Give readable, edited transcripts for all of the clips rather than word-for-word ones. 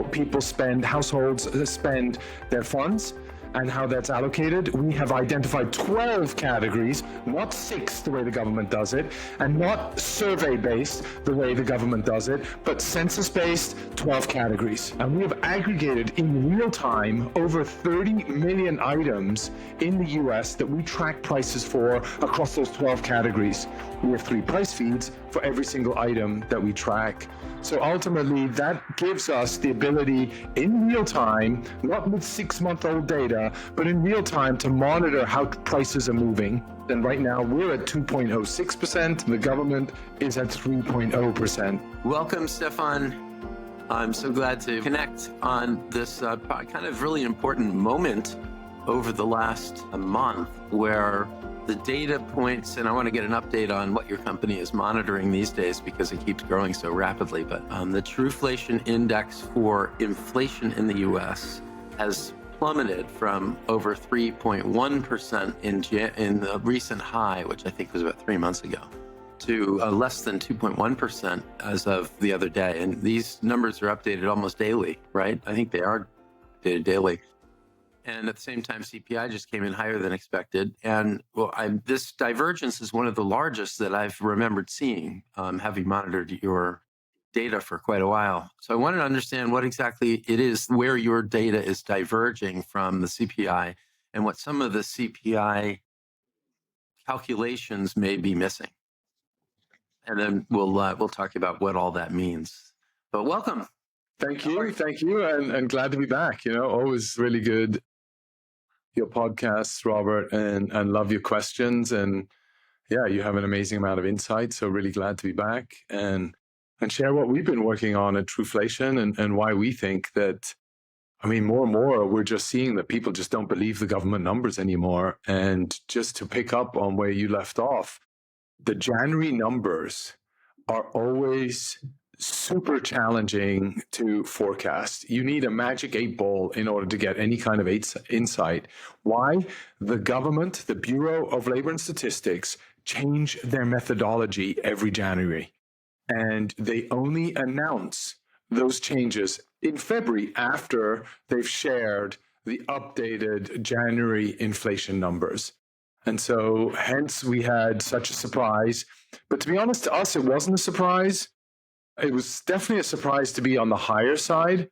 people spend, households spend their funds and how that's allocated. We have identified 12 categories, not 6 the way the government does it, and not survey-based the way the government does it, but census-based 12 categories. And we have aggregated in real time over 30 million items in the US that we track prices for across those 12 categories. We have 3 price feeds for every single item that we track. So ultimately, that gives us the ability in real time, not with 6-month-old data, but in real time to monitor how prices are moving. And right now, we're at 2.06%. The government is at 3.0%. Welcome, Stefan. I'm so glad to connect on this kind of really important moment over the last month where the data points, and I want to get an update on what your company is monitoring these days because it keeps growing so rapidly, but the Truflation index for inflation in the US has plummeted from over 3.1% in the recent high, which I think was about 3 months ago, to less than 2.1% as of the other day. And these numbers are updated almost daily, right? I think they are updated daily. And at the same time, CPI just came in higher than expected. And this divergence is one of the largest that I've remembered seeing, having monitored your data for quite a while. So I wanted to understand what exactly it is, where your data is diverging from the CPI and what some of the CPI calculations may be missing. And then we'll talk about what all that means. But welcome. Thank you, and glad to be back. You know, always really good, your podcasts, Robert, and love your questions. And yeah, you have an amazing amount of insight. So really glad to be back and share what we've been working on at Truflation and why we think that, I mean, more and more, we're just seeing that people just don't believe the government numbers anymore. And just to pick up on where you left off, the January numbers are always super challenging to forecast. You need a magic 8 ball in order to get any kind of insight. Why? The government, the Bureau of Labor and Statistics, change their methodology every January. And they only announce those changes in February after they've shared the updated January inflation numbers. And so hence we had such a surprise. But to be honest, to us, it wasn't a surprise. It was definitely a surprise to be on the higher side.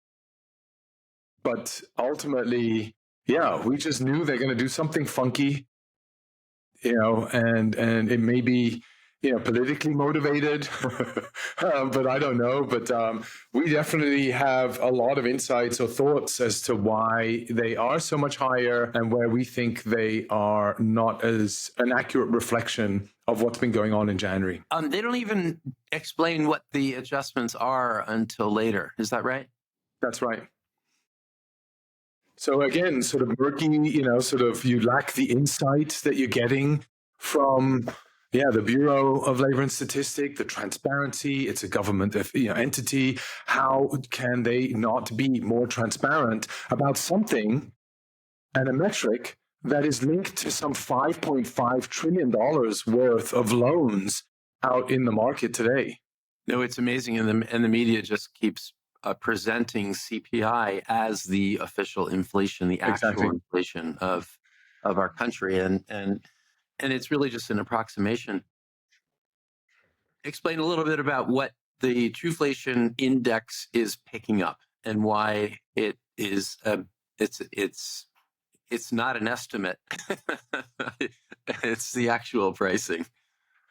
But ultimately, yeah, we just knew they're going to do something funky, you know, and it may be, you know, politically motivated, but I don't know. But we definitely have a lot of insights or thoughts as to why they are so much higher and where we think they are not as an accurate reflection of what's been going on in January. They don't even explain what the adjustments are until later. Is that right? That's right. So again, sort of murky, you know, sort of you lack the insight that you're getting from the Bureau of Labor and Statistics, the transparency. It's a government entity. How can they not be more transparent about something and a metric that is linked to some $5.5 trillion worth of loans out in the market today? No, it's amazing. And the media just keeps presenting CPI as the official inflation, the actual inflation of our country. And it's really just an approximation. Explain a little bit about what the Truflation index is picking up and why it is it's not an estimate. It's the actual pricing.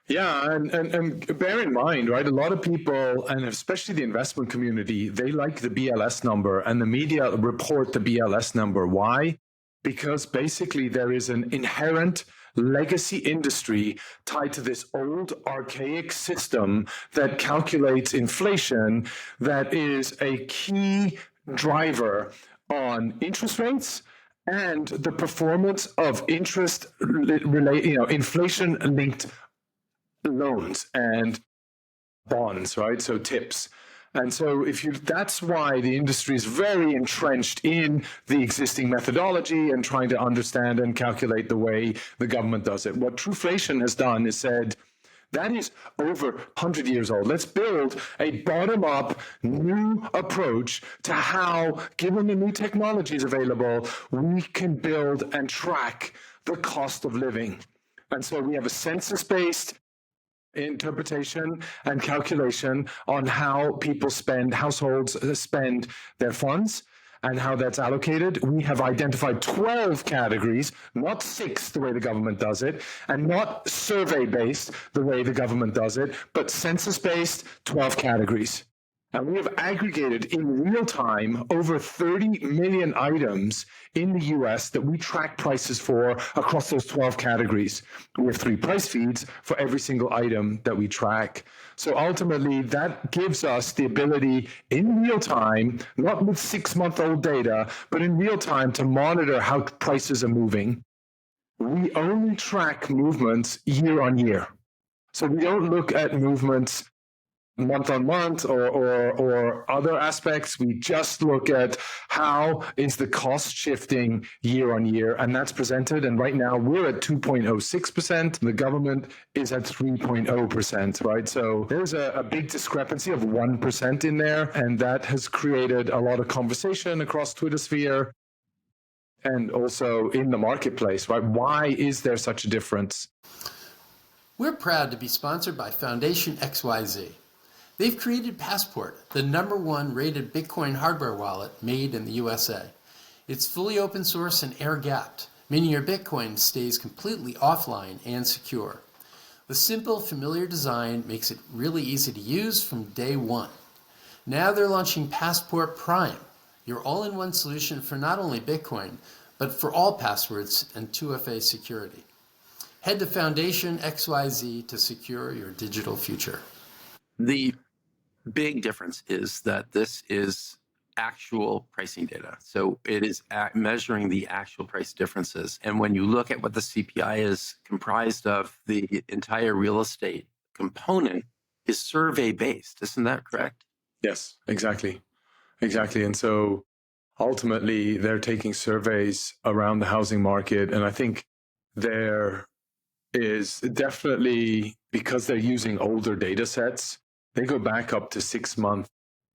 Yeah, and bear in mind, right, a lot of people, and especially the investment community, they like the BLS number, and the media report the BLS number. Why? Because basically there is an inherent legacy industry tied to this old archaic system that calculates inflation that is a key driver on interest rates and the performance of inflation-linked loans and bonds, right? So TIPS. And so that's why the industry is very entrenched in the existing methodology and trying to understand and calculate the way the government does it. What Truflation has done is said, That is over 100 years old. Let's build a bottom-up new approach to how, given the new technologies available, we can build and track the cost of living. And so we have a census-based interpretation and calculation on how people spend, households spend their funds and how that's allocated. We have identified 12 categories, not 6 the way the government does it, and not survey-based the way the government does it, but census-based 12 categories. And we have aggregated in real time over 30 million items in the US that we track prices for across those 12 categories. We have 3 price feeds for every single item that we track. So ultimately, that gives us the ability in real time, not with 6-month-old data, but in real time to monitor how prices are moving. We only track movements year on year. So we don't look at movements month on month or other aspects. We just look at how is the cost shifting year on year, and that's presented. And right now we're at 2.06%. The government is at 3.0%, right? So there's a big discrepancy of 1% in there, and that has created a lot of conversation across Twitter sphere and also in the marketplace, right? Why is there such a difference? We're proud to be sponsored by Foundation XYZ. They've created Passport, the #1 rated Bitcoin hardware wallet made in the USA. It's fully open source and air-gapped, meaning your Bitcoin stays completely offline and secure. The simple, familiar design makes it really easy to use from day one. Now they're launching Passport Prime, your all-in-one solution for not only Bitcoin, but for all passwords and 2FA security. Head to Foundation XYZ to secure your digital future. The big difference is that this is actual pricing data. So it is measuring the actual price differences. And when you look at what the CPI is comprised of, the entire real estate component is survey-based. Isn't that correct? Yes, exactly. Exactly. And so ultimately, they're taking surveys around the housing market. And I think there is definitely, because they're using older data sets, they go back up to 6 months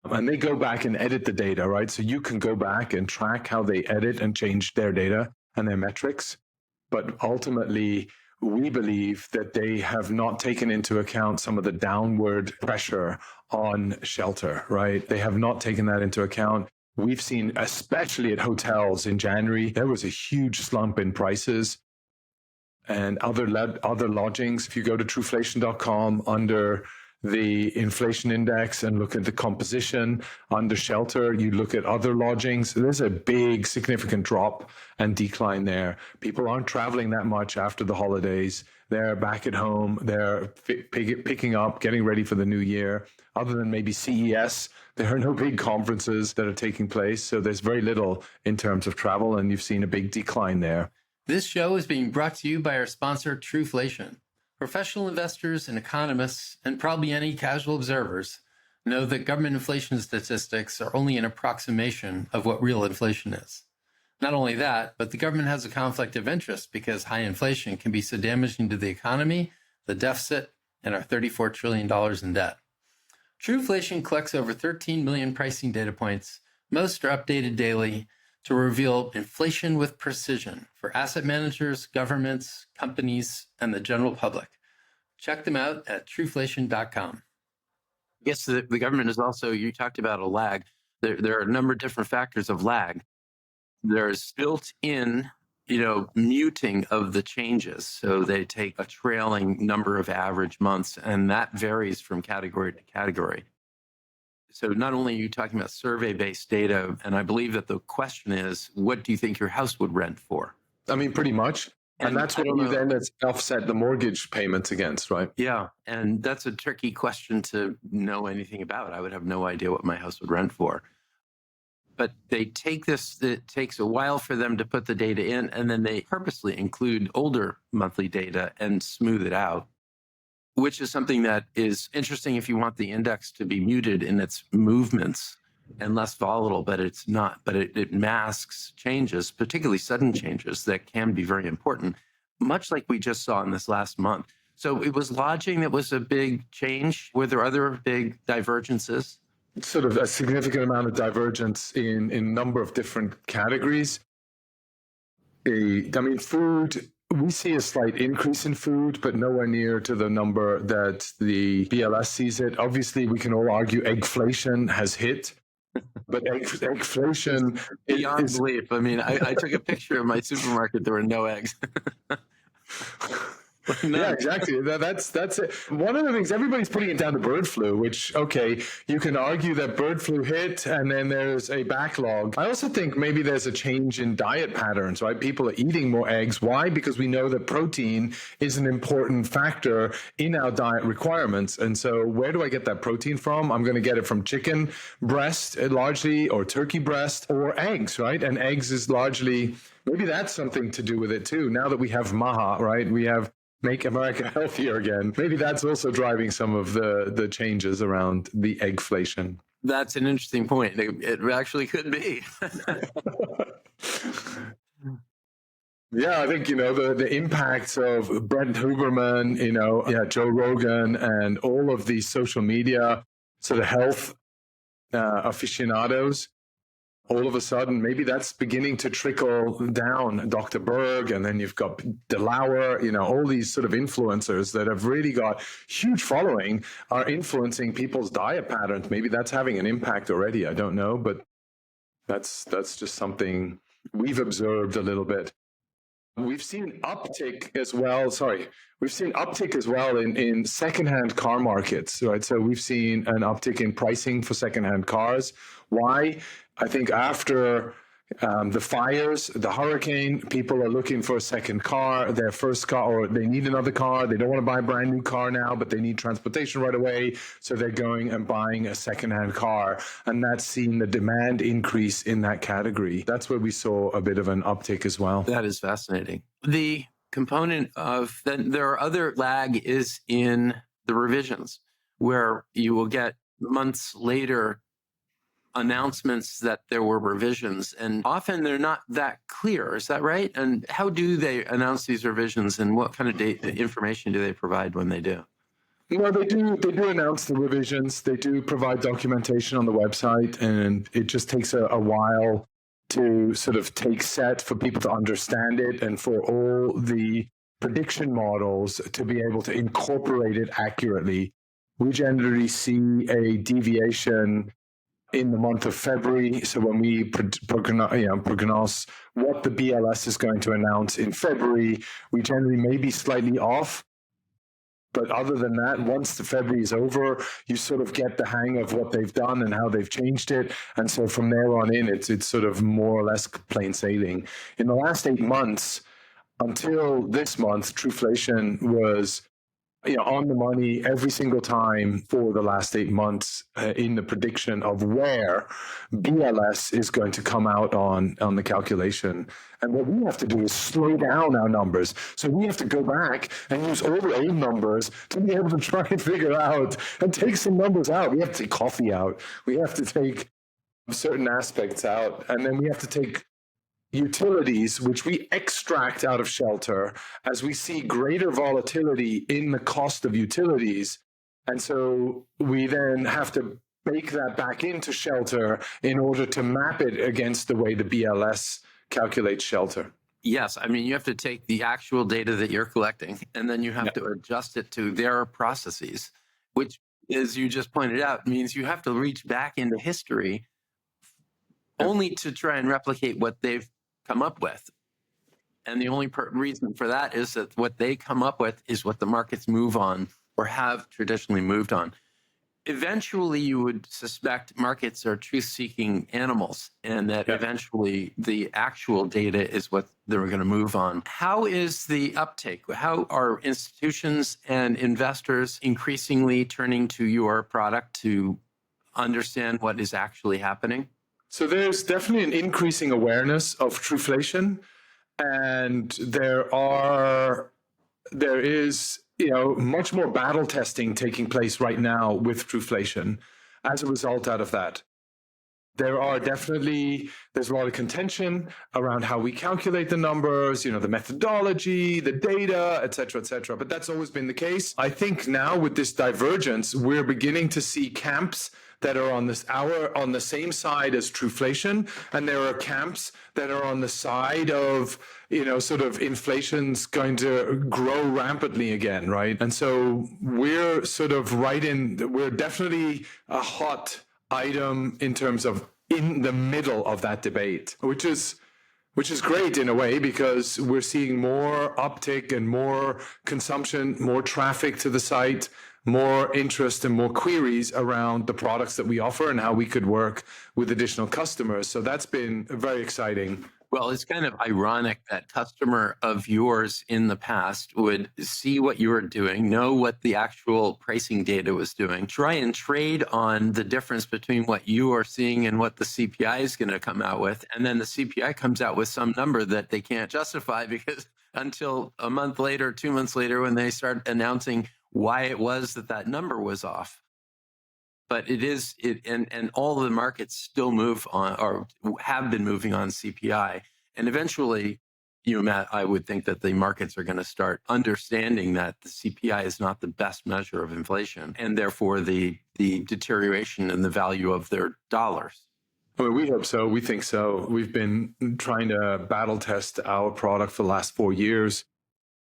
and they go back and edit the data, right? So you can go back and track how they edit and change their data and their metrics. But ultimately, we believe that they have not taken into account some of the downward pressure on shelter, right? They have not taken that into account. We've seen, especially at hotels in January, there was a huge slump in prices and other lodgings. If you go to Truflation.com under the inflation index and look at the composition under shelter, you look at other lodgings, there's a big significant drop and decline there. People aren't traveling that much after the holidays. They're back at home. They're picking up, getting ready for the new year. Other than maybe CES, there are no big conferences that are taking place. So there's very little in terms of travel, and you've seen a big decline there. This show is being brought to you by our sponsor, Truflation. Professional investors and economists, and probably any casual observers, know that government inflation statistics are only an approximation of what real inflation is. Not only that, but the government has a conflict of interest because high inflation can be so damaging to the economy, the deficit, and our $34 trillion in debt. Truflation collects over 13 million pricing data points. Most are updated daily to reveal inflation with precision for asset managers, governments, companies, and the general public. Check them out at Truflation.com. I guess the government is also, you talked about a lag. There are a number of different factors of lag. There's built-in, muting of the changes. So they take a trailing number of average months, and that varies from category to category. So not only are you talking about survey-based data, and I believe that the question is, what do you think your house would rent for? I mean, pretty much. And that's what you then offset the mortgage payments against, right? Yeah. And that's a tricky question to know anything about. I would have no idea what my house would rent for. But they take this, it takes a while for them to put the data in, and then they purposely include older monthly data and smooth it out, which is something that is interesting if you want the index to be muted in its movements and less volatile, but it's not. But it masks changes, particularly sudden changes that can be very important, much like we just saw in this last month. So it was lodging that was a big change. Were there other big divergences? Sort of a significant amount of divergence in a number of different categories. Food, we see a slight increase in food, but nowhere near to the number that the BLS sees it. Obviously, we can all argue eggflation has hit, but eggflation Beyond is belief. I mean, I took a picture of my supermarket. There were no eggs. Yeah, exactly. That's it. One of the things, everybody's putting it down to bird flu, which, okay, you can argue that bird flu hit and then there's a backlog. I also think maybe there's a change in diet patterns, right? People are eating more eggs. Why? Because we know that protein is an important factor in our diet requirements. And so where do I get that protein from? I'm going to get it from chicken breast largely, or turkey breast, or eggs, right? And eggs is largely, maybe that's something to do with it too. Now that we have MAHA, right? We have Make America Healthier Again. Maybe that's also driving some of the changes around the eggflation. That's an interesting point. It actually could be. Yeah, I think, the impacts of Brent Huberman, Joe Rogan, and all of these social media sort of health aficionados. All of a sudden, maybe that's beginning to trickle down. Dr. Berg, and then you've got DeLauer, all these sort of influencers that have really got huge following are influencing people's diet patterns. Maybe that's having an impact already. I don't know, but that's just something we've observed a little bit. We've seen uptick as well. We've seen uptick as well in secondhand car markets, right? So we've seen an uptick in pricing for secondhand cars. Why? I think after the fires, the hurricane, people are looking for a second car, their first car, or they need another car. They don't want to buy a brand new car now, but they need transportation right away. So they're going and buying a secondhand car. And that's seen the demand increase in that category. That's where we saw a bit of an uptick as well. That is fascinating. The component of then there are other lag is in the revisions, where you will get months later announcements that there were revisions, and often they're not that clear. Is that right? And how do they announce these revisions, and what kind of information do they provide when they do? Well, they do announce the revisions. They do provide documentation on the website, and it just takes a while to sort of take set for people to understand it and for all the prediction models to be able to incorporate it accurately. We generally see a deviation in the month of February. So when we prognose what the BLS is going to announce in February, we generally may be slightly off. But other than that, once the February is over, you sort of get the hang of what they've done and how they've changed it. And so from there on in, it's sort of more or less plain sailing. In the last 8 months, until this month, Truflation was on the money every single time for the last 8 months in the prediction of where BLS is going to come out on the calculation. And what we have to do is slow down our numbers. So we have to go back and use all the old numbers to be able to try and figure out and take some numbers out. We have to take coffee out. We have to take certain aspects out. And then we have to take utilities, which we extract out of shelter as we see greater volatility in the cost of utilities. And so we then have to bake that back into shelter in order to map it against the way the BLS calculates shelter. Yes. I mean, you have to take the actual data that you're collecting, and then you have to adjust it to their processes, which, as you just pointed out, means you have to reach back into history only to try and replicate what they've come up with. And the only reason for that is that what they come up with is what the markets move on or have traditionally moved on. Eventually, you would suspect markets are truth-seeking animals, and that eventually the actual data is what they're going to move on. How is the uptake? How are institutions and investors increasingly turning to your product to understand what is actually happening? So there's definitely an increasing awareness of Truflation, and there is much more battle testing taking place right now with Truflation as a result out of that. there's a lot of contention around how we calculate the numbers, the methodology, the data, et cetera, but that's always been the case. I think now with this divergence, we're beginning to see camps that are on the same side as Truflation, and there are camps that are on the side of sort of inflation's going to grow rampantly again, right? And so we're definitely a hot item in terms of in the middle of that debate, which is great in a way, because we're seeing more uptick and more consumption, more traffic to the site, more interest and more queries around the products that we offer and how we could work with additional customers. So that's been very exciting. Well, it's kind of ironic that customer of yours in the past would see what you were doing, know what the actual pricing data was doing, try and trade on the difference between what you are seeing and what the CPI is going to come out with. And then the CPI comes out with some number that they can't justify, because until a month later, 2 months later, when they start announcing why it was that number was off. But and all of the markets still move on, or have been moving on CPI. And eventually, Matt, I would think that the markets are going to start understanding that the CPI is not the best measure of inflation, and therefore the deterioration in the value of their dollars. I mean, we hope so. We think so. We've been trying to battle test our product for the last 4 years.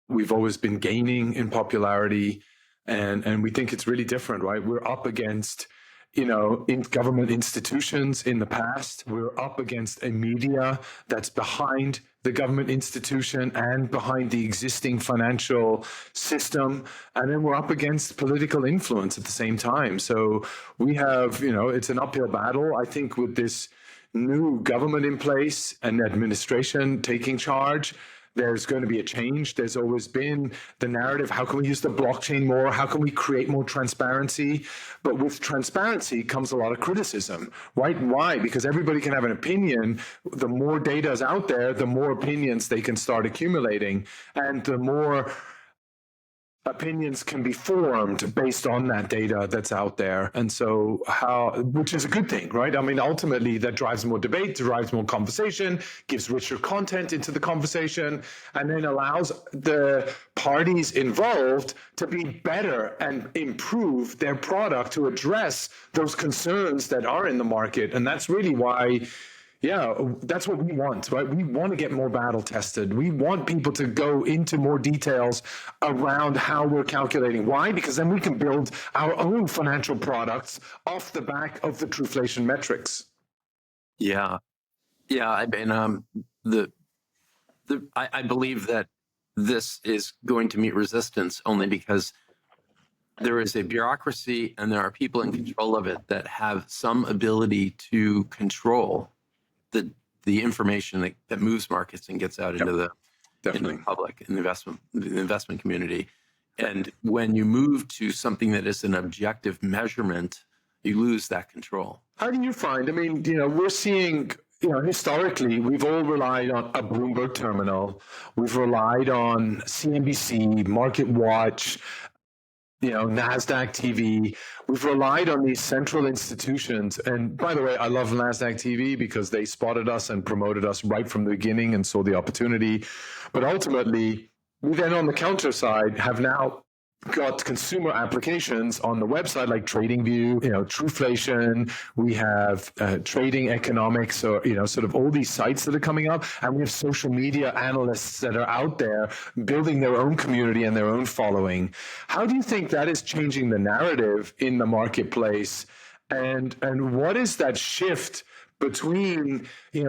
We've always been gaining in popularity. And we think it's really different, right? We're up against, in government institutions in the past. We're up against a media that's behind the government institution and behind the existing financial system. And then we're up against political influence at the same time. So we have, it's an uphill battle. I think with this new government in place and administration taking charge, there's going to be a change. There's always been the narrative, how can we use the blockchain more? How can we create more transparency? But with transparency comes a lot of criticism, right? Why? Because everybody can have an opinion. The more data is out there, the more opinions they can start accumulating. And the more opinions can be formed based on that data that's out there. And so which is a good thing, right? I mean, ultimately that drives more debate, drives more conversation, gives richer content into the conversation, and then allows the parties involved to be better and improve their product to address those concerns that are in the market. And that's really why that's what we want, right? We want to get more battle tested. We want people to go into more details around how we're calculating. Why? Because then we can build our own financial products off the back of the Truflation metrics. Yeah. I mean, I believe that this is going to meet resistance only because there is a bureaucracy and there are people in control of it that have some ability to control the information that moves markets and gets out into the public, in the investment community. And when you move to something that is an objective measurement, you lose that control. How do you find? I mean, we're seeing, historically, we've all relied on a Bloomberg terminal. We've relied on CNBC, Market Watch, NASDAQ TV. We've relied on these central institutions. And by the way, I love NASDAQ TV because they spotted us and promoted us right from the beginning and saw the opportunity. But ultimately, we then on the counter side have now got consumer applications on the website like TradingView, Truflation. We have Trading Economics, or sort of all these sites that are coming up, and we have social media analysts that are out there building their own community and their own following. How do you think that is changing the narrative in the marketplace? And what is that shift between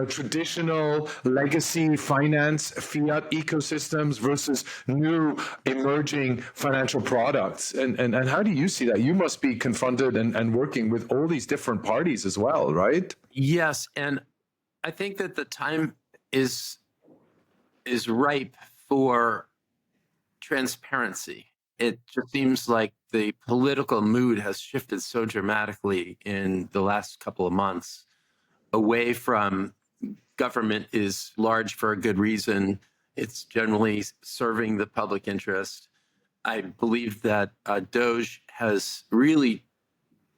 traditional legacy finance fiat ecosystems versus new emerging financial products? And how do you see that? You must be confronted and working with all these different parties as well, right? Yes, and I think that the time is ripe for transparency. It just seems like the political mood has shifted so dramatically in the last couple of months away from government is large for a good reason. It's generally serving the public interest. I believe that Doge has really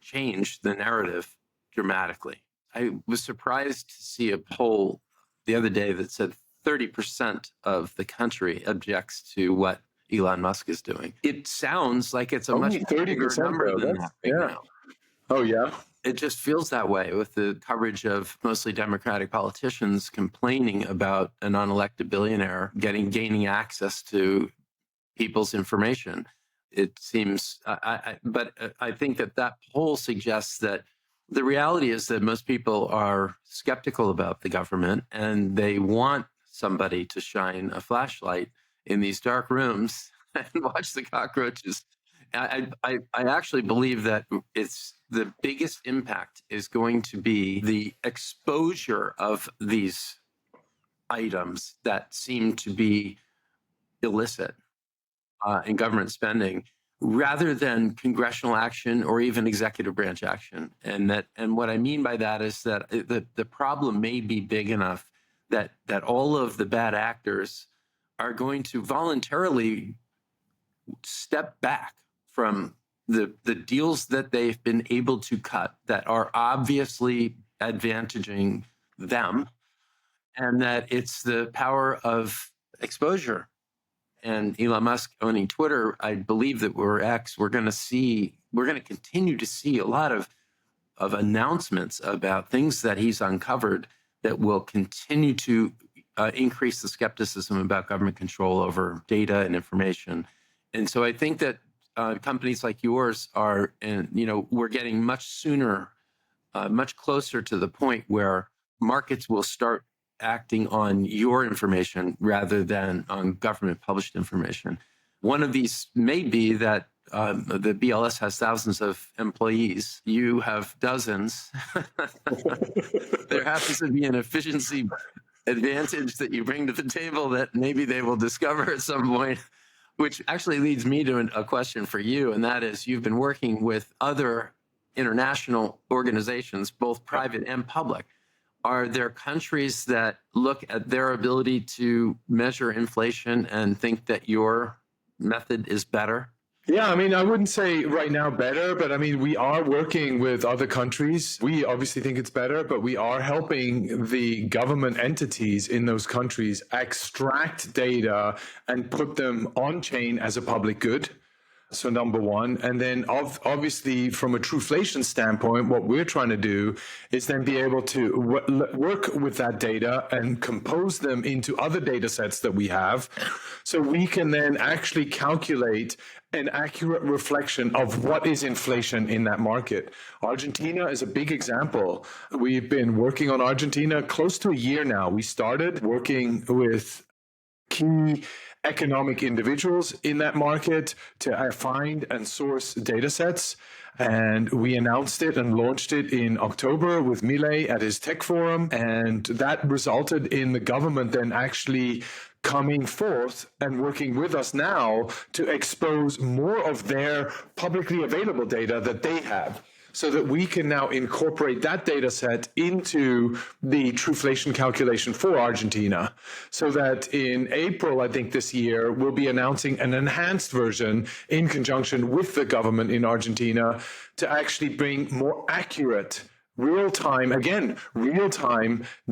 changed the narrative dramatically. I was surprised to see a poll the other day that said 30% of the country objects to what Elon Musk is doing. It sounds like it's a Only much bigger 30%, number though. than That's, that right yeah. now. Oh, yeah. It just feels that way with the coverage of mostly Democratic politicians complaining about a non-elected billionaire gaining access to people's information. It seems, but I think that poll suggests that the reality is that most people are skeptical about the government and they want somebody to shine a flashlight in these dark rooms and watch the cockroaches. I actually believe that it's the biggest impact is going to be the exposure of these items that seem to be illicit in government spending, rather than congressional action or even executive branch action. And what I mean by that is that the problem may be big enough that all of the bad actors are going to voluntarily step back from the deals that they've been able to cut that are obviously advantaging them, and that it's the power of exposure. And Elon Musk owning Twitter, I believe that we're going to continue to see a lot of announcements about things that he's uncovered that will continue to increase the skepticism about government control over data and information. And so I think that companies like yours are, and we're getting much sooner, much closer to the point where markets will start acting on your information rather than on government published information. One of these may be that the BLS has thousands of employees. You have dozens. There happens to be an efficiency advantage that you bring to the table that maybe they will discover at some point, which actually leads me to a question for you. And that is, you've been working with other international organizations, both private and public. Are there countries that look at their ability to measure inflation and think that your method is better? Yeah, I mean, I wouldn't say right now better, but I mean, we are working with other countries. We obviously think it's better, but we are helping the government entities in those countries extract data and put them on chain as a public good. So number one, and then obviously from a Truflation standpoint, what we're trying to do is then be able to work with that data and compose them into other data sets that we have, so we can then actually calculate an accurate reflection of what is inflation in that market. Argentina is a big example. We've been working on Argentina close to a year now. We started working with key economic individuals in that market to find and source data sets. And we announced it and launched it in October with Milei at his tech forum. And that resulted in the government then actually coming forth and working with us now to expose more of their publicly available data that they have, so that we can now incorporate that data set into the Truflation calculation for Argentina. So that in April, I think this year, we'll be announcing an enhanced version in conjunction with the government in Argentina to actually bring more accurate real-time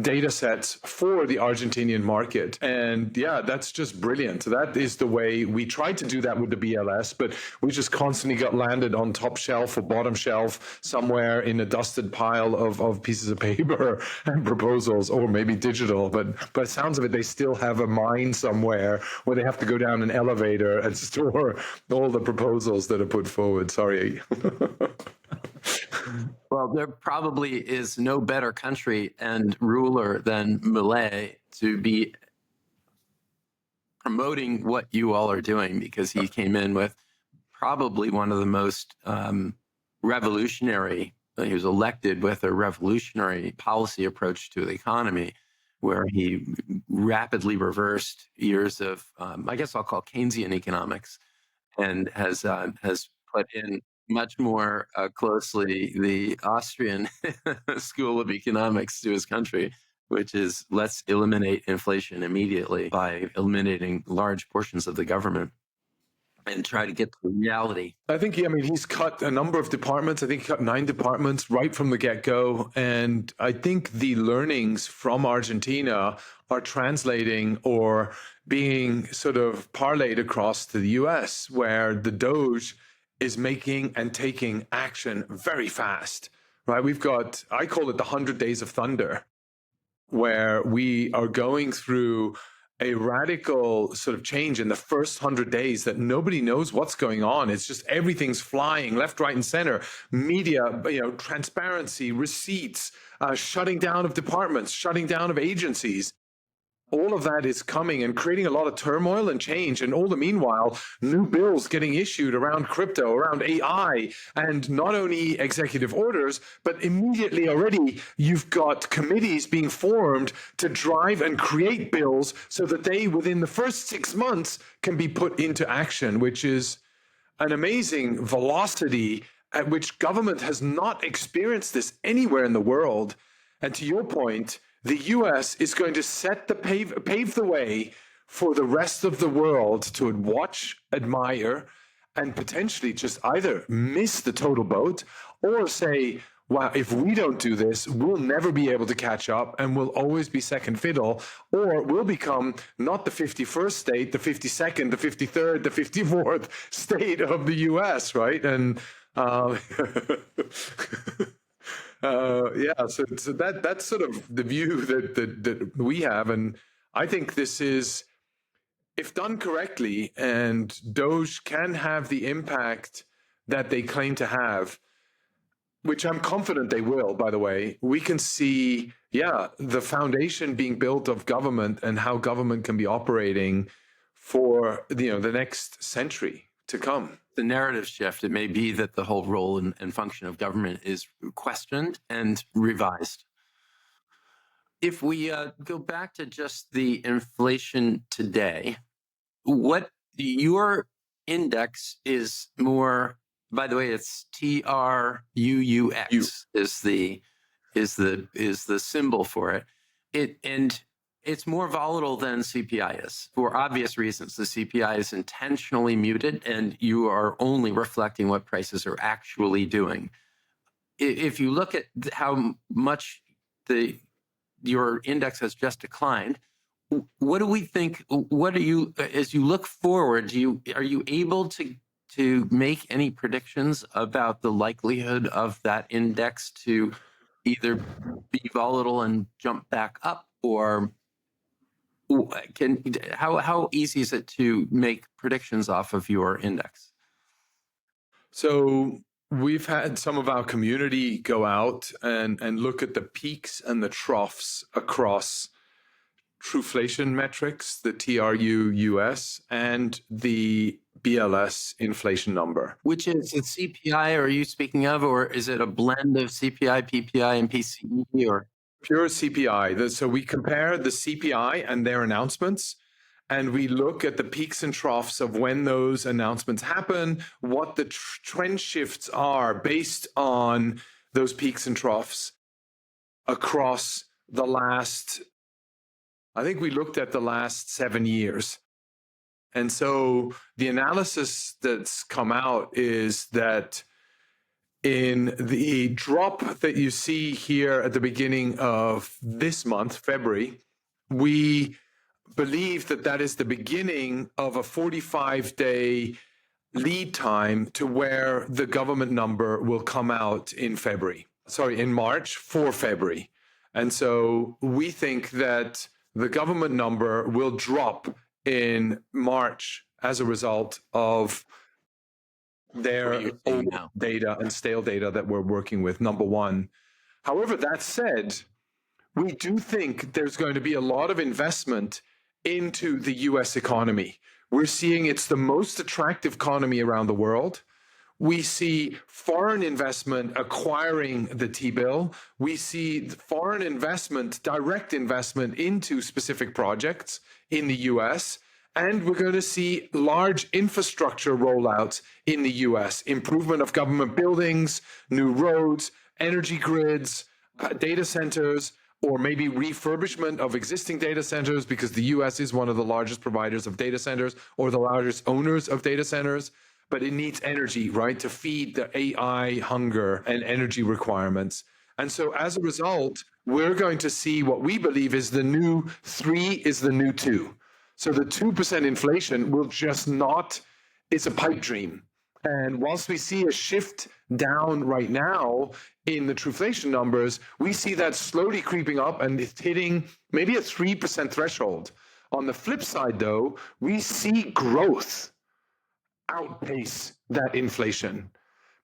data sets for the Argentinian market. And yeah, that's just brilliant. That is the way we tried to do that with the BLS, but we just constantly got landed on top shelf or bottom shelf somewhere in a dusted pile of pieces of paper and proposals, or maybe digital. But by the sounds of it, they still have a mine somewhere where they have to go down an elevator and store all the proposals that are put forward. Sorry. Well, there probably is no better country and ruler than Milei to be promoting what you all are doing, because he came in with probably one of the most revolutionary, he was elected with a revolutionary policy approach to the economy, where he rapidly reversed years of, I guess I'll call Keynesian economics, and has put in much more closely the Austrian school of economics to his country, which is, let's eliminate inflation immediately by eliminating large portions of the government. and try to get to reality. I think, he's cut a number of departments. I think he cut 9 departments right from the get-go. And I think the learnings from Argentina are translating or being sort of parlayed across to the US, where the Doge is making and taking action very fast, right? We've got, I call it the 100 Days of Thunder, where we are going through a radical sort of change in the first 100 days that nobody knows what's going on. It's just everything's flying left, right, and center. Media, transparency, receipts, shutting down of departments, shutting down of agencies. All of that is coming and creating a lot of turmoil and change. And all the meanwhile, new bills getting issued around crypto, around AI, and not only executive orders, but immediately already you've got committees being formed to drive and create bills so that they, within the first 6 months, can be put into action, which is an amazing velocity at which government has not experienced this anywhere in the world. And to your point, the US is going to pave the way for the rest of the world to watch, admire, and potentially just either miss the total boat or say, wow, if we don't do this, we'll never be able to catch up and we'll always be second fiddle, or we'll become not the 51st state, the 52nd, the 53rd, the 54th state of the US, right? And so that's sort of the view that we have, and I think this is, if done correctly, and Doge can have the impact that they claim to have, which I'm confident they will, by the way, we can see, the foundation being built of government and how government can be operating for the next century to come. The narrative shift, it may be that the whole role and function of government is questioned and revised. If we go back to just the inflation today, what your index is more, by the way, it's TRUUX is the symbol for it. It's more volatile than CPI is for obvious reasons. The CPI is intentionally muted, and you are only reflecting what prices are actually doing. If you look at how much your index has just declined, what do we think? What are you, as you look forward, are you able to make any predictions about the likelihood of that index to either be volatile and jump back up, or how easy is it to make predictions off of your index? So we've had some of our community go out and look at the peaks and the troughs across Truflation metrics, the TRUUS, and the BLS inflation number. Which is the CPI are you speaking of, or is it a blend of CPI, PPI, and PCE, or? Pure CPI. So we compare the CPI and their announcements, and we look at the peaks and troughs of when those announcements happen, what the trend shifts are based on those peaks and troughs across the last, I think we looked at the last 7 years. And so the analysis that's come out is that in the drop that you see here at the beginning of this month, February, we believe that that is the beginning of a 45-day lead time to where the government number will come out in March for February. And so we think that the government number will drop in March as a result of their old data and stale data that we're working with, number one. However, that said, we do think there's going to be a lot of investment into the US economy. We're seeing it's the most attractive economy around the world. We see foreign investment acquiring the T-bill. We see foreign investment, direct investment into specific projects in the US. And we're going to see large infrastructure rollouts in the US, improvement of government buildings, new roads, energy grids, data centers, or maybe refurbishment of existing data centers, because the US is one of the largest providers of data centers or the largest owners of data centers. But it needs energy, right, to feed the AI hunger and energy requirements. And so as a result, we're going to see what we believe is the new 3 is the new 2. So the 2% inflation will just not, it's a pipe dream. And whilst we see a shift down right now in the Truflation numbers, we see that slowly creeping up and it's hitting maybe a 3% threshold. On the flip side, though, we see growth outpace that inflation.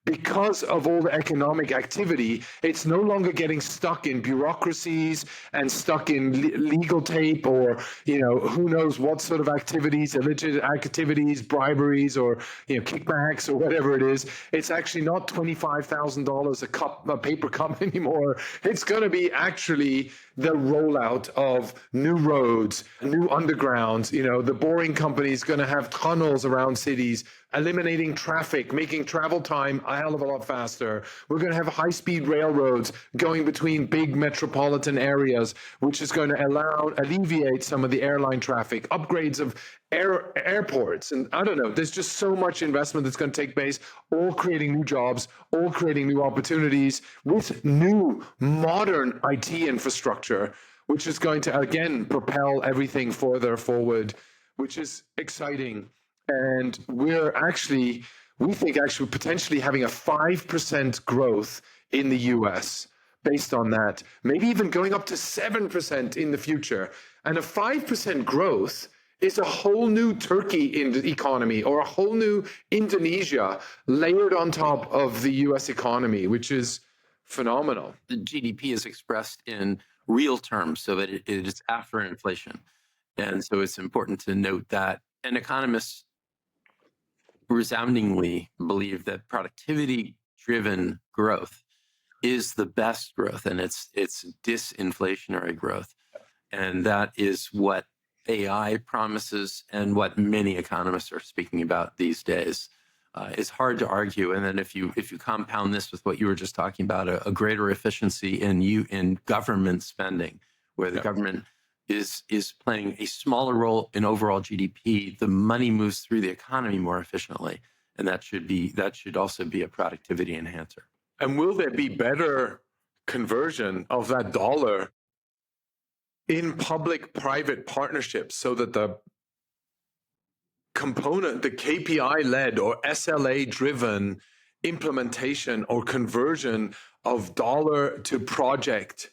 Because of all the economic activity, it's no longer getting stuck in bureaucracies and stuck in legal tape, or, who knows what sort of activities, illicit activities, briberies, or, kickbacks, or whatever it is. It's actually not $25,000 a paper cup anymore. It's going to be actually the rollout of new roads, new undergrounds. The boring company is going to have tunnels around cities, eliminating traffic, making travel time a hell of a lot faster. We're going to have high-speed railroads going between big metropolitan areas, which is going to alleviate some of the airline traffic, upgrades of airports. And I don't know, there's just so much investment that's going to take place, all creating new jobs, all creating new opportunities with new modern IT infrastructure, which is going to, again, propel everything further forward, which is exciting. And we think potentially having a 5% growth in the US based on that, maybe even going up to 7% in the future. And a 5% growth is a whole new Turkey in the economy, or a whole new Indonesia layered on top of the US economy, which is phenomenal. The GDP is expressed in real terms, so that it is after inflation. And so it's important to note that, and economists resoundingly believe that productivity-driven growth is the best growth, and it's disinflationary growth. And that is what AI promises, and what many economists are speaking about these days. It's hard to argue. And then if you compound this with what you were just talking about, a greater efficiency in government spending, where the government is playing a smaller role in overall GDP, the money moves through the economy more efficiently, and that should also be a productivity enhancer. And will there be better conversion of that dollar in public-private partnerships, so that the KPI-led or SLA-driven implementation or conversion of dollar to project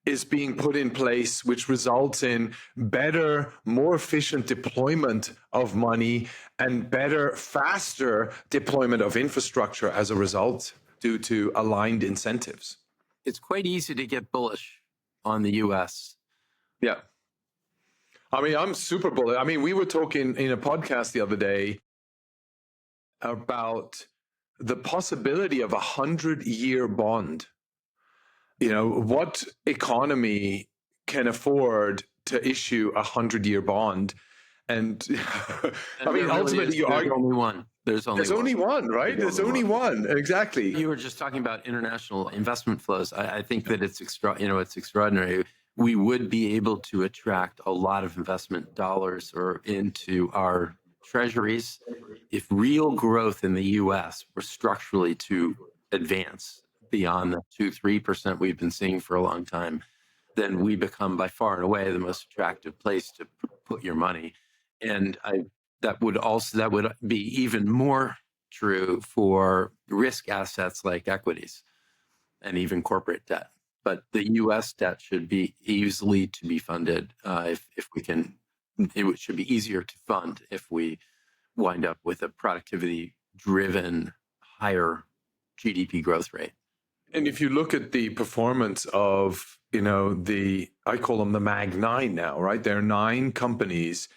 is being put in place, which results in better, more efficient deployment of money and better, faster deployment of infrastructure as a result, due to aligned incentives? It's quite easy to get bullish on the US. Yeah. I mean, I'm super bullish. I mean, we were talking in a podcast the other day about the possibility of a 100-year bond. What economy can afford to issue a 100-year bond? And I mean, ultimately, you argue only one. There's only one, right? There's only one. Exactly. You were just talking about international investment flows. I think that it's extraordinary. We would be able to attract a lot of investment dollars into our treasuries if real growth in the U.S. were structurally to advance beyond the 2-3% we've been seeing for a long time. Then we become by far and away the most attractive place to put your money. And that would be even more true for risk assets like equities and even corporate debt. But the U.S. debt should be easily to be funded if we can. It should be easier to fund if we wind up with a productivity-driven, higher GDP growth rate. And if you look at the performance of, I call them the Mag 9 now, right? There are 9 companies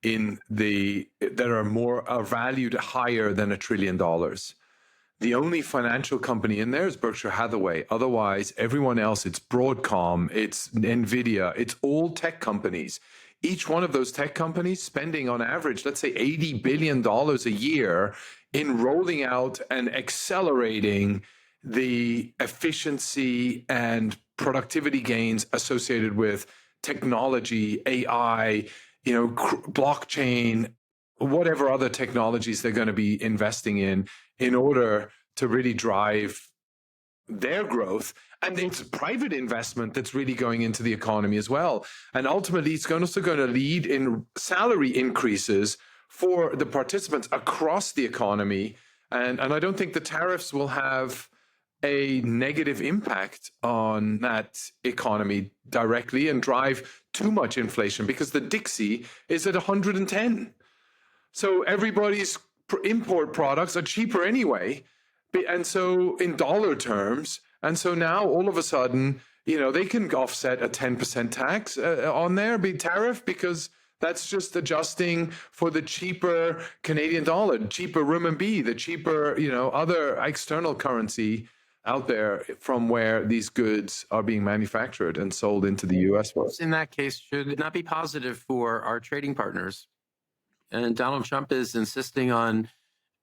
that are valued higher than $1 trillion. The only financial company in there is Berkshire Hathaway. Otherwise, everyone else, it's Broadcom, it's NVIDIA, it's all tech companies. Each one of those tech companies spending on average, let's say $80 billion a year in rolling out and accelerating the efficiency and productivity gains associated with technology, AI, blockchain, whatever other technologies they're going to be investing in order to really drive their growth. And it's private investment that's really going into the economy as well. And ultimately, it's also going to lead in salary increases for the participants across the economy. And I don't think the tariffs will have a negative impact on that economy directly and drive too much inflation, because the Dixie is at 110. So everybody's import products are cheaper anyway. And so in dollar terms, and so now all of a sudden, they can offset a 10% tax on their tariff, because that's just adjusting for the cheaper Canadian dollar, cheaper renminbi, the cheaper, other external currency out there from where these goods are being manufactured and sold into the US. In that case, should it not be positive for our trading partners? And Donald Trump is insisting on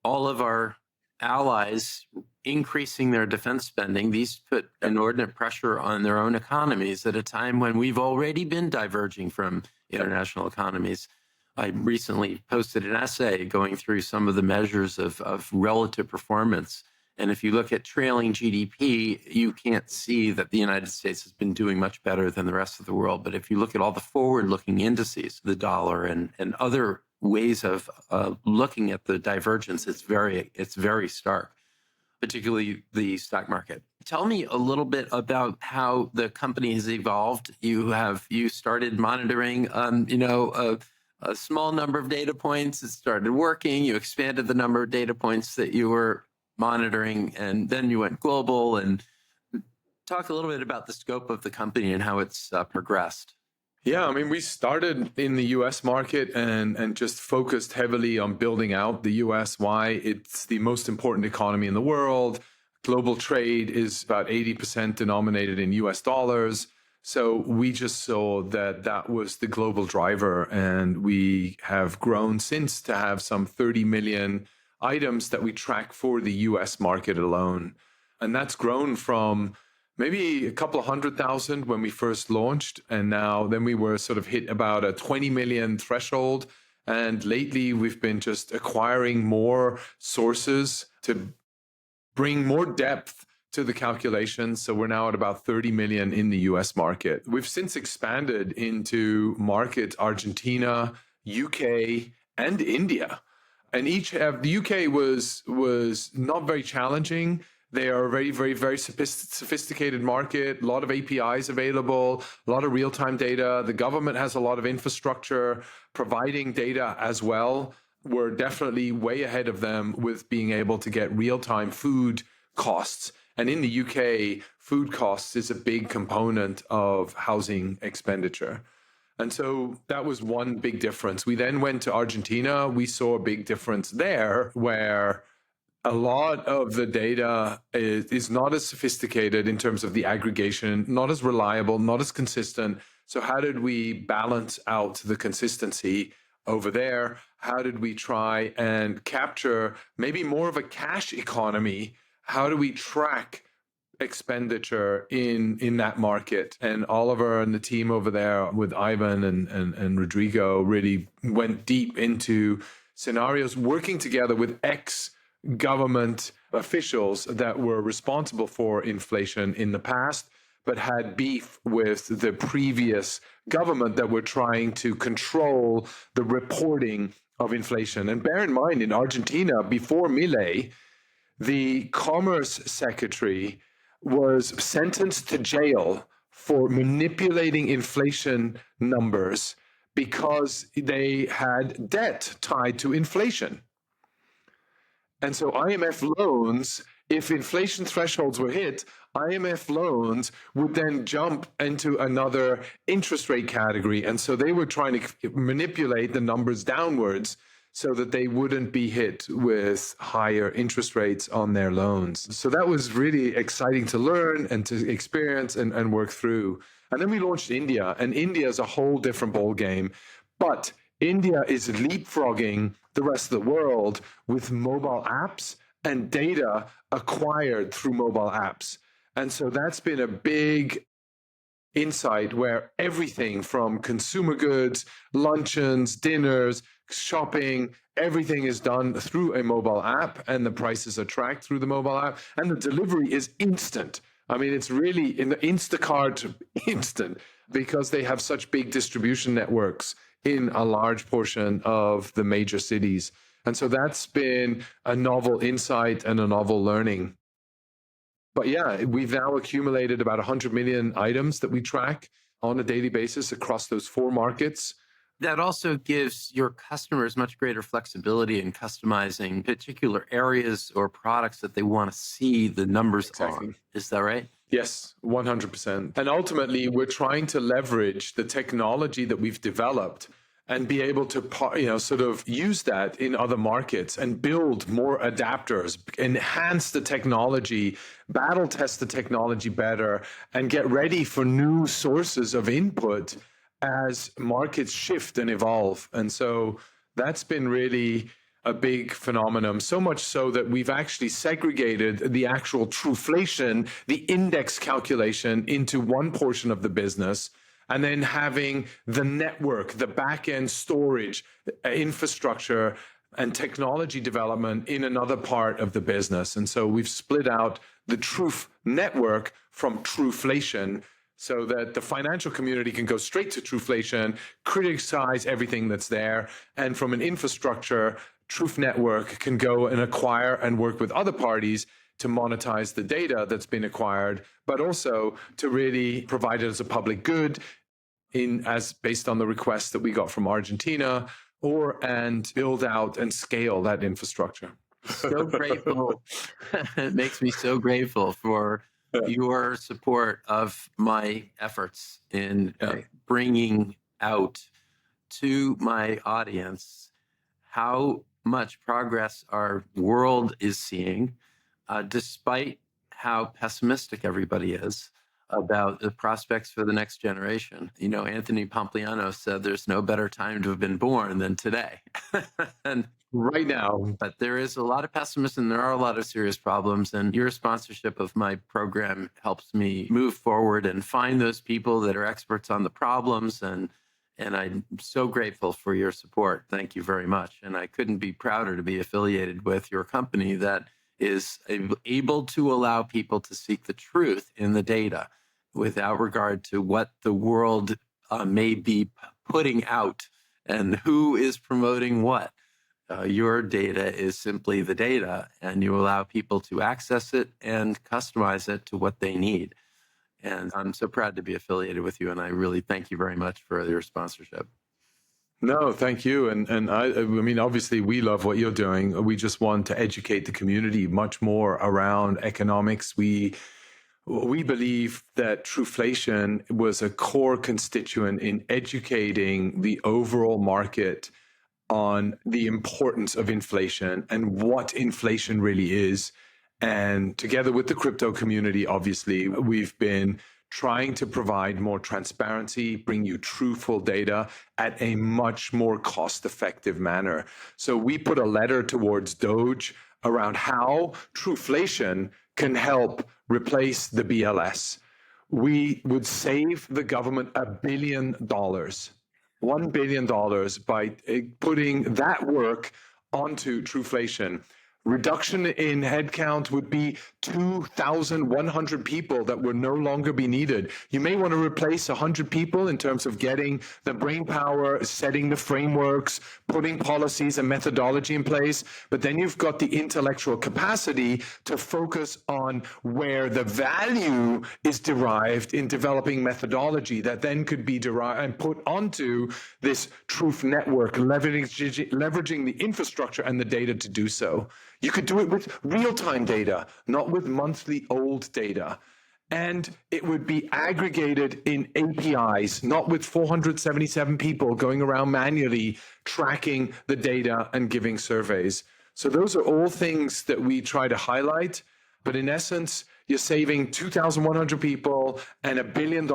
all of our allies increasing their defense spending. These put inordinate pressure on their own economies at a time when we've already been diverging from international economies. I recently posted an essay going through some of the measures of relative performance. And if you look at trailing GDP, you can't see that the United States has been doing much better than the rest of the world. But if you look at all the forward-looking indices, the dollar and other ways of looking at the divergence, it's very stark, particularly the stock market. Tell me a little bit about how the company has evolved. You started monitoring, a small number of data points. It started working. You expanded the number of data points that you were monitoring, and then you went global. And talk a little bit about the scope of the company and how it's progressed. Yeah, we started in the US market and just focused heavily on building out the US. Why? It's the most important economy in the world. Global trade is about 80% denominated in US dollars. So we just saw that was the global driver. And we have grown since to have some 30 million items that we track for the US market alone. And that's grown from maybe a couple of 100,000 when we first launched. And then we were sort of hit about a 20 million threshold. And lately we've been just acquiring more sources to bring more depth to the calculations. So we're now at about 30 million in the US market. We've since expanded into markets, Argentina, UK, and India. And the UK was not very challenging. They are a very, very, very sophisticated market, a lot of APIs available, a lot of real-time data. The government has a lot of infrastructure providing data as well. We're definitely way ahead of them with being able to get real-time food costs. And in the UK, food costs is a big component of housing expenditure. And so that was one big difference. We then went to Argentina. We saw a big difference there where a lot of the data is not as sophisticated in terms of the aggregation, not as reliable, not as consistent. So how did we balance out the consistency over there? How did we try and capture maybe more of a cash economy? How do we track expenditure in that market? And Oliver and the team over there with Ivan and Rodrigo really went deep into scenarios, working together with ex-government officials that were responsible for inflation in the past, but had beef with the previous government that were trying to control the reporting of inflation. And bear in mind, in Argentina, before Milei, the Commerce Secretary was sentenced to jail for manipulating inflation numbers because they had debt tied to inflation. And so IMF loans, if inflation thresholds were hit, IMF loans would then jump into another interest rate category. And so they were trying to manipulate the numbers downwards so that they wouldn't be hit with higher interest rates on their loans. So that was really exciting to learn and to experience and work through. And then we launched India, and India is a whole different ballgame. But India is leapfrogging the rest of the world with mobile apps and data acquired through mobile apps. And so that's been a big insight where everything from consumer goods, luncheons, dinners, shopping, everything is done through a mobile app, and the prices are tracked through the mobile app, and the delivery is instant. I mean, it's really in the Instacart instant, because they have such big distribution networks in a large portion of the major cities. And so that's been a novel insight and a novel learning. But yeah, we've now accumulated about 100 million items that we track on a daily basis across those 4 markets. That also gives your customers much greater flexibility in customizing particular areas or products that they want to see the numbers Exactly. on. Is that right? Yes, 100%. And ultimately, we're trying to leverage the technology that we've developed and be able to, sort of use that in other markets and build more adapters, enhance the technology, battle test the technology better, and get ready for new sources of input as markets shift and evolve. And so that's been really a big phenomenon, so much so that we've actually segregated the actual Truflation, the index calculation, into one portion of the business, and then having the network, the back-end storage, infrastructure, and technology development in another part of the business. And so we've split out the Truth network from Truflation, so that the financial community can go straight to Truflation, criticize everything that's there, and from an infrastructure, Truth Network can go and acquire and work with other parties to monetize the data that's been acquired, but also to really provide it as a public good as based on the requests that we got from Argentina, and build out and scale that infrastructure. So grateful. It makes me so grateful for your support of my efforts in bringing out to my audience how much progress our world is seeing, despite how pessimistic everybody is about the prospects for the next generation. You know, Anthony Pompliano said there's no better time to have been born than today. And right now. But there is a lot of pessimism, and there are a lot of serious problems. And your sponsorship of my program helps me move forward and find those people that are experts on the problems. And I'm so grateful for your support. Thank you very much. And I couldn't be prouder to be affiliated with your company that is able to allow people to seek the truth in the data without regard to what the world may be putting out and who is promoting what. Your data is simply the data, and you allow people to access it and customize it to what they need. And I'm so proud to be affiliated with you, and I really thank you very much for your sponsorship. No, thank you. And I mean, obviously, we love what you're doing. We just want to educate the community much more around economics. We believe that Truflation was a core constituent in educating the overall market on the importance of inflation and what inflation really is. And together with the crypto community, obviously, we've been trying to provide more transparency, bring you truthful data at a much more cost-effective manner. So we put a letter towards Doge around how Truflation can help replace the BLS. We would save the government $1 billion. $1 billion by putting that work onto Truflation. Reduction in headcount would be 2,100 people that would no longer be needed. You may want to replace 100 people in terms of getting the brain power, setting the frameworks, putting policies and methodology in place, but then you've got the intellectual capacity to focus on where the value is derived in developing methodology that then could be derived and put onto this truth network, leveraging the infrastructure and the data to do so. You could do it with real-time data, not with monthly old data. And it would be aggregated in APIs, not with 477 people going around manually tracking the data and giving surveys. So those are all things that we try to highlight. But in essence, you're saving 2,100 people and $1 billion.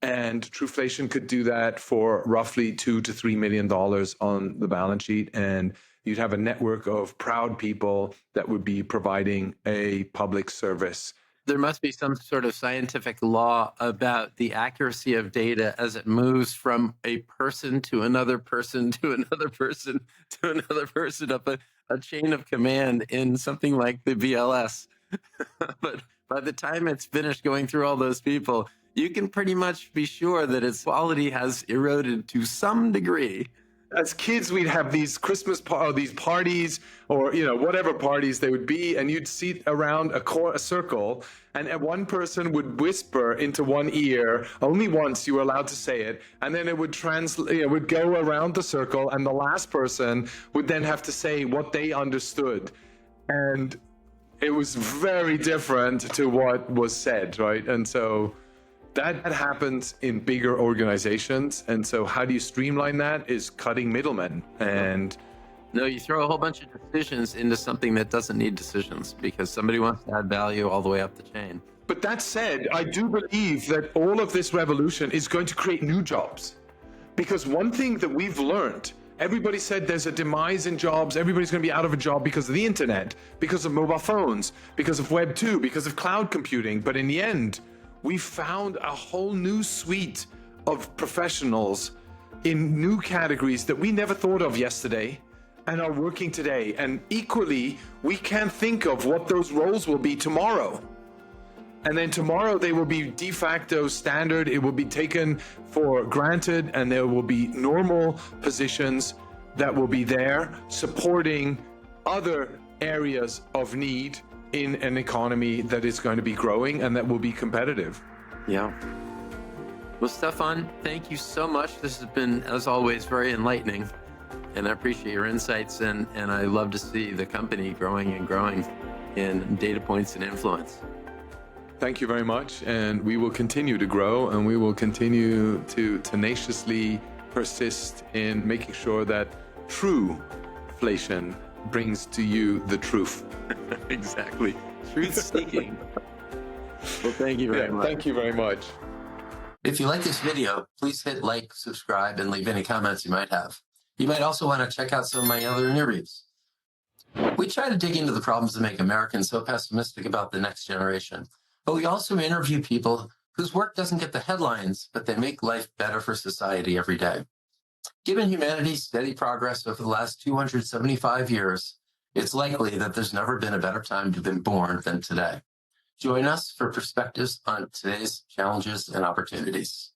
And Truflation could do that for roughly $2 to $3 million on the balance sheet. And you'd have a network of proud people that would be providing a public service There must be some sort of scientific law about the accuracy of data as it moves from a person to another person to another person to another person up a chain of command in something like the BLS. But by the time it's finished going through all those people, you can pretty much be sure that its quality has eroded to some degree. As kids, we'd have these these parties, or whatever parties they would be, and you'd sit around a circle, and one person would whisper into one ear. Only once you were allowed to say it, and then it would would go around the circle, and the last person would then have to say what they understood, and it was very different to what was said, right? And so that happens in bigger organizations. And so how do you streamline that is cutting middlemen. And no, you throw a whole bunch of decisions into something that doesn't need decisions because somebody wants to add value all the way up the chain. But that said, I do believe that all of this revolution is going to create new jobs. Because one thing that we've learned, everybody said there's a demise in jobs, everybody's going to be out of a job because of the internet, because of mobile phones, because of Web 2, because of cloud computing. But in the end, we found a whole new suite of professionals in new categories that we never thought of yesterday and are working today. And equally, we can't think of what those roles will be tomorrow. And then tomorrow they will be de facto standard, it will be taken for granted, and there will be normal positions that will be there supporting other areas of need in an economy that is going to be growing and that will be competitive. Yeah. Well, Stefan, thank you so much. This has been, as always, very enlightening. And I appreciate your insights, and I love to see the company growing and growing in data points and influence. Thank you very much. And we will continue to grow, and we will continue to tenaciously persist in making sure that TRUUXflation brings to you the truth. Exactly. Truth seeking. Well, thank you very much. Thank you very much. If you like this video, please hit like, subscribe, and leave any comments you might have. You might also want to check out some of my other interviews. We try to dig into the problems that make Americans so pessimistic about the next generation, but we also interview people whose work doesn't get the headlines, but they make life better for society every day. Given humanity's steady progress over the last 275 years, it's likely that there's never been a better time to have been born than today. Join us for perspectives on today's challenges and opportunities.